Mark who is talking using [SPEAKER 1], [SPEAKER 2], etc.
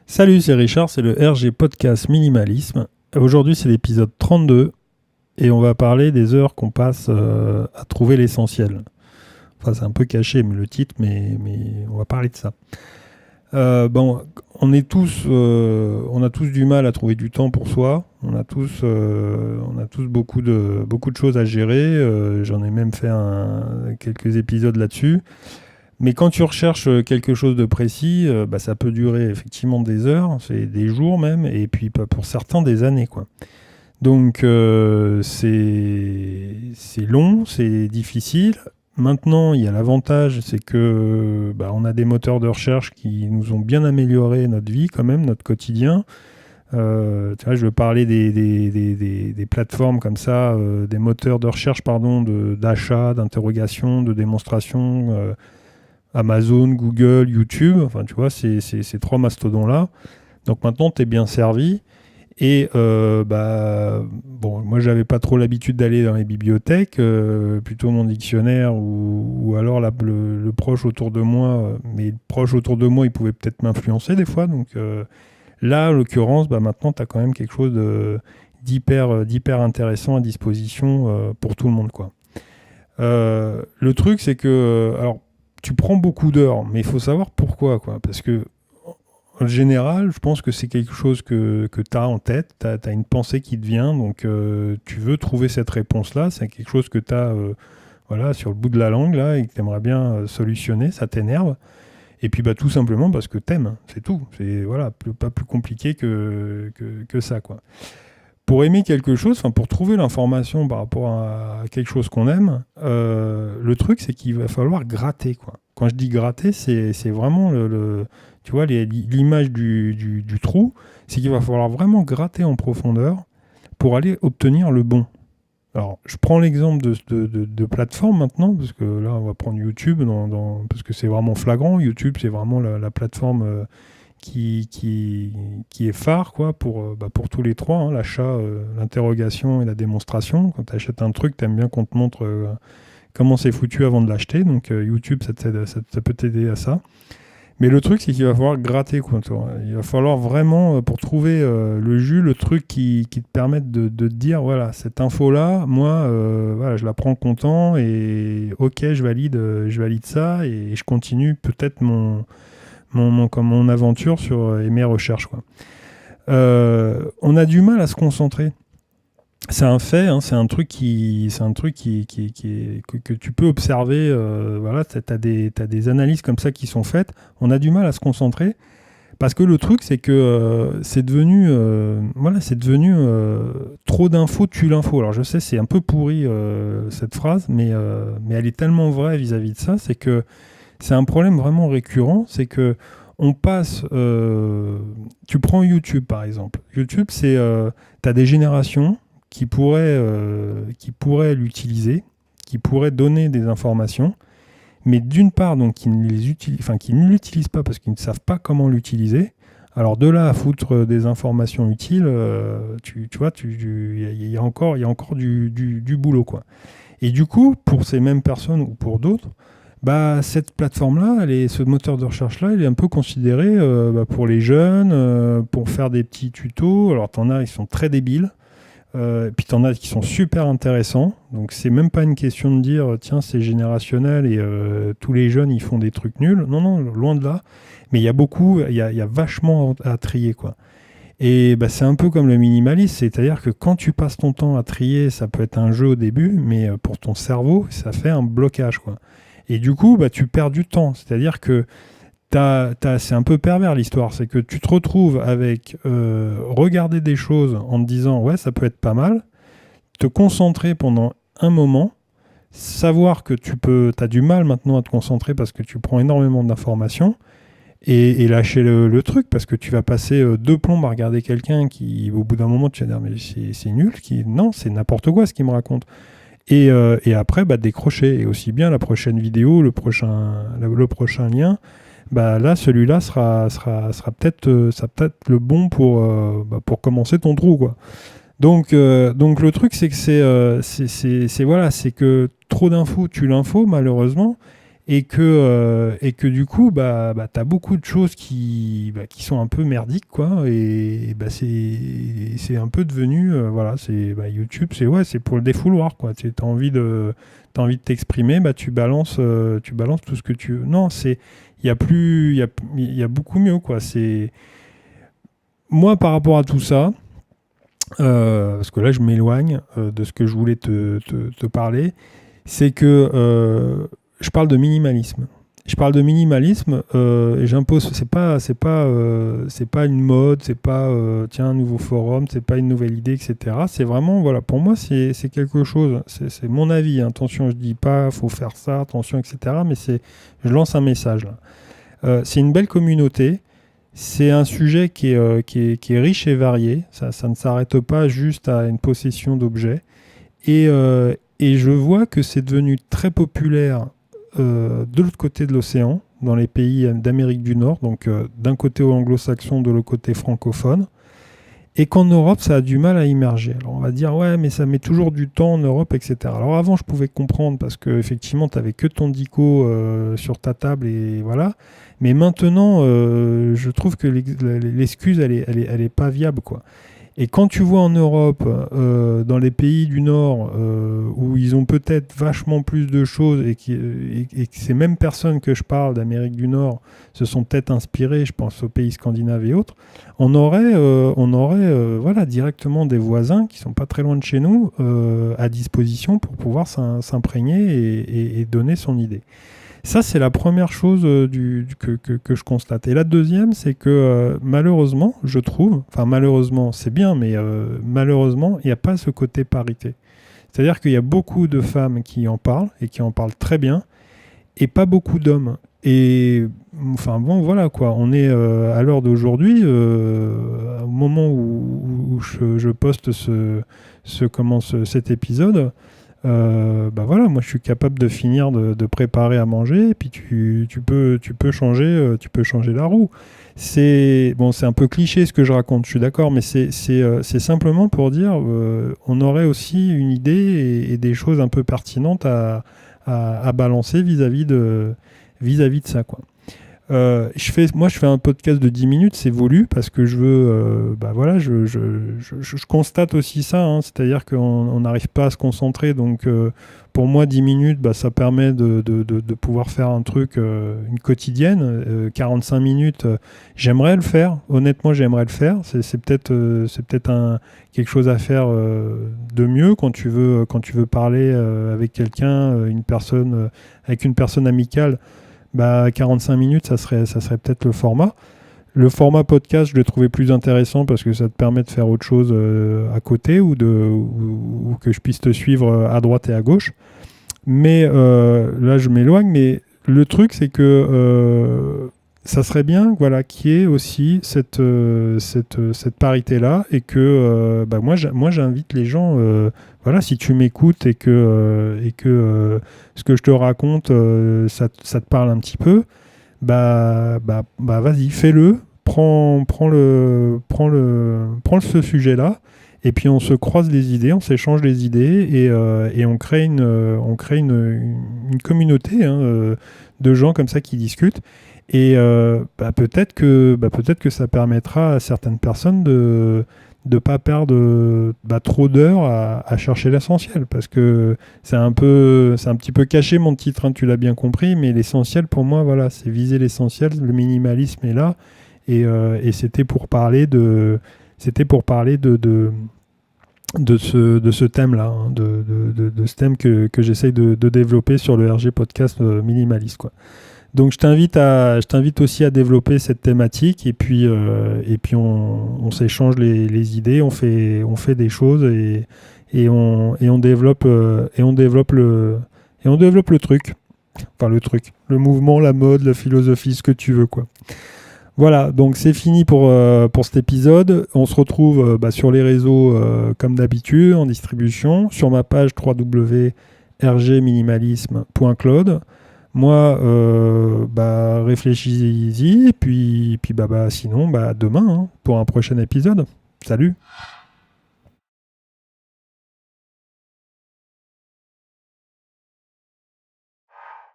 [SPEAKER 1] Salut, c'est Richard, c'est le RG Podcast Minimalisme. Aujourd'hui, c'est l'épisode 32 et on va parler des heures qu'on passe à trouver l'essentiel. Enfin, c'est un peu caché, mais le titre, mais on va parler de ça. Bon, on a tous du mal à trouver du temps pour soi. On a tous beaucoup de choses à gérer. J'en ai même fait quelques épisodes là-dessus. Mais quand tu recherches quelque chose de précis, ça peut durer effectivement des heures, c'est des jours même, et puis pour certains des années, quoi. Donc c'est long, c'est difficile. Maintenant, il y a l'avantage, c'est que on a des moteurs de recherche qui nous ont bien amélioré notre vie quand même, notre quotidien. Tu vois, je veux parler des plateformes comme ça, des moteurs de recherche, pardon, d'achat, d'interrogation, de démonstration. Amazon, Google, YouTube, enfin tu vois, ces trois mastodons-là. Donc maintenant, tu es bien servi. Et bon, moi, j'avais pas trop l'habitude d'aller dans les bibliothèques, plutôt mon dictionnaire ou alors le proche autour de moi. Mais le proche autour de moi, il pouvait peut-être m'influencer des fois. Donc là, en l'occurrence, maintenant, tu as quand même quelque chose d'hyper intéressant à disposition pour tout le monde, quoi. Le truc, c'est que, alors, tu prends beaucoup d'heures, mais il faut savoir pourquoi, quoi. Parce que, en général, je pense que c'est quelque chose que tu as en tête, tu as une pensée qui te vient, donc tu veux trouver cette réponse-là, c'est quelque chose que tu as voilà, sur le bout de la langue, là, et que tu aimerais bien solutionner, ça t'énerve. Et puis, tout simplement parce que t'aimes, c'est tout. C'est voilà, pas plus compliqué que ça, quoi. Pour aimer quelque chose, enfin pour trouver l'information par rapport à quelque chose qu'on aime, le truc c'est qu'il va falloir gratter, quoi. Quand je dis gratter, c'est vraiment tu vois, l'image du trou, c'est qu'il va falloir vraiment gratter en profondeur pour aller obtenir le bon. Alors, je prends l'exemple de plateforme maintenant, parce que là, on va prendre YouTube, parce que c'est vraiment flagrant. YouTube, c'est vraiment la plateforme qui est phare, quoi, pour tous les trois, hein, l'achat, l'interrogation et la démonstration. Quand tu achètes un truc, tu aimes bien qu'on te montre comment c'est foutu avant de l'acheter. Donc YouTube, ça peut t'aider à ça. Mais le truc, c'est qu'il va falloir gratter, quoi. Il va falloir vraiment, pour trouver le jus, le truc qui te permette de te dire, voilà, cette info-là, moi, voilà, je la prends content et ok, je valide ça et je continue peut-être mon aventure et mes recherches, quoi. On a du mal à se concentrer. C'est un fait, hein, c'est un truc que tu peux observer. Voilà, tu as des analyses comme ça qui sont faites. On a du mal à se concentrer parce que le truc, c'est que c'est devenu, trop d'infos tue l'info. Alors je sais, c'est un peu pourri cette phrase, mais elle est tellement vraie vis-à-vis de ça. C'est que c'est un problème vraiment récurrent. C'est que on passe. Tu prends YouTube par exemple. YouTube, tu as des générations qui pourraient l'utiliser, qui pourraient donner des informations, mais d'une part, donc, qui ne l'utilisent pas parce qu'ils ne savent pas comment l'utiliser. Alors de là à foutre des informations utiles, tu vois, il y a encore du boulot, quoi. Et du coup, pour ces mêmes personnes ou pour d'autres, cette plateforme-là, ce moteur de recherche-là, il est un peu considéré pour les jeunes, pour faire des petits tutos. Alors t'en as, ils sont très débiles. Puis t'en as qui sont super intéressants. Donc c'est même pas une question de dire tiens c'est générationnel et tous les jeunes ils font des trucs nuls. Non, non, loin de là. Mais il y a vachement à trier, quoi. Et c'est un peu comme le minimalisme, c'est-à-dire que quand tu passes ton temps à trier, ça peut être un jeu au début, mais pour ton cerveau, ça fait un blocage, quoi. Et du coup, tu perds du temps. C'est-à-dire que c'est un peu pervers l'histoire, c'est que tu te retrouves avec regarder des choses en te disant ouais ça peut être pas mal, te concentrer pendant un moment, savoir que t'as du mal maintenant à te concentrer parce que tu prends énormément d'informations et lâcher le truc parce que tu vas passer deux plombes à regarder quelqu'un qui au bout d'un moment tu vas dire mais c'est nul, non c'est n'importe quoi ce qu'il me raconte. Et après décrocher, et aussi bien la prochaine vidéo, le prochain lien, là, celui-là sera peut-être le bon pour commencer ton trou, quoi. Donc le truc, c'est que voilà, c'est que trop d'infos tue l'info, malheureusement. et que du coup, t'as beaucoup de choses qui sont un peu merdiques, quoi. Et c'est un peu devenu, voilà, YouTube, c'est pour le défouloir, quoi. T'as envie de t'exprimer, tu balances tout ce que tu veux. Non, il y a beaucoup mieux, quoi. Moi, par rapport à tout ça, parce que là, je m'éloigne de ce que je voulais te parler, c'est que je parle de minimalisme. Je parle de minimalisme et j'impose. C'est pas une mode, c'est pas tiens un nouveau forum, c'est pas une nouvelle idée, etc. C'est vraiment voilà. Pour moi, c'est quelque chose. C'est mon avis. Hein. Attention, je dis pas faut faire ça, attention, etc. Mais je lance un message là. C'est une belle communauté. C'est un sujet qui est riche et varié. Ça ne s'arrête pas juste à une possession d'objets. Et je vois que c'est devenu très populaire de l'autre côté de l'océan, dans les pays d'Amérique du Nord, donc d'un côté anglo-saxon, de l'autre côté francophone, et qu'en Europe, ça a du mal à immerger. Alors on va dire, ouais, mais ça met toujours du temps en Europe, etc. Alors avant, je pouvais comprendre, parce qu'effectivement, tu n'avais que ton dico sur ta table, et voilà. Mais maintenant, je trouve que l'excuse, elle est pas viable, quoi. Et quand tu vois en Europe, dans les pays du Nord, où ils ont peut-être vachement plus de choses et que ces mêmes personnes que je parle d'Amérique du Nord se sont peut-être inspirées, je pense aux pays scandinaves et autres, on aurait voilà, directement des voisins qui sont pas très loin de chez nous à disposition pour pouvoir s'imprégner et donner son idée. Ça, c'est la première chose que je constate. Et la deuxième, c'est que malheureusement, je trouve, enfin malheureusement, c'est bien, mais malheureusement, il n'y a pas ce côté parité. C'est-à-dire qu'il y a beaucoup de femmes qui en parlent, et qui en parlent très bien, et pas beaucoup d'hommes. Et enfin bon, voilà quoi, on est à l'heure d'aujourd'hui, au moment où je poste cet épisode, voilà, moi je suis capable de finir de préparer à manger, et puis tu peux changer la roue. C'est un peu cliché ce que je raconte, je suis d'accord, mais c'est simplement pour dire on aurait aussi une idée et des choses un peu pertinentes à balancer vis-à-vis de ça, quoi. Je fais un podcast de 10 minutes, c'est voulu parce que je veux, voilà, je constate aussi ça, hein, c'est-à-dire qu'on n'arrive pas à se concentrer, donc pour moi 10 minutes, ça permet de pouvoir faire un truc, une quotidienne. 45 minutes, j'aimerais le faire, honnêtement j'aimerais le faire, c'est peut-être quelque chose à faire de mieux quand tu veux parler avec quelqu'un, avec une personne amicale. 45 minutes, ça serait peut-être le format. Le format podcast, je l'ai trouvé plus intéressant parce que ça te permet de faire autre chose à côté ou que je puisse te suivre à droite et à gauche. Mais là, je m'éloigne. Mais le truc, c'est que ça serait bien, voilà, qu'il y ait aussi cette parité-là et que moi, j'invite les gens. Voilà, si tu m'écoutes et que ce que je te raconte, ça te parle un petit peu, vas-y, fais-le, prends ce sujet-là, et puis on se croise les idées, on s'échange les idées, et on crée une communauté, hein, de gens comme ça qui discutent. Et peut-être que ça permettra à certaines personnes de pas perdre trop d'heures à chercher l'essentiel, parce que c'est un petit peu caché mon titre, hein, tu l'as bien compris, mais l'essentiel pour moi, voilà, c'est viser l'essentiel, le minimalisme est là, et c'était pour parler de ce thème-là, hein, de ce thème que j'essaye de développer sur le RG Podcast minimaliste, quoi. Donc je t'invite aussi à développer cette thématique, et puis on s'échange les idées, on fait des choses, et on développe le truc. Enfin le mouvement, la mode, la philosophie, ce que tu veux, quoi. Voilà, donc c'est fini pour cet épisode. On se retrouve sur les réseaux comme d'habitude, en distribution, sur ma page www.rgminimalisme.cloud. Moi, réfléchis-y, et puis sinon, demain, hein, pour un prochain épisode. Salut!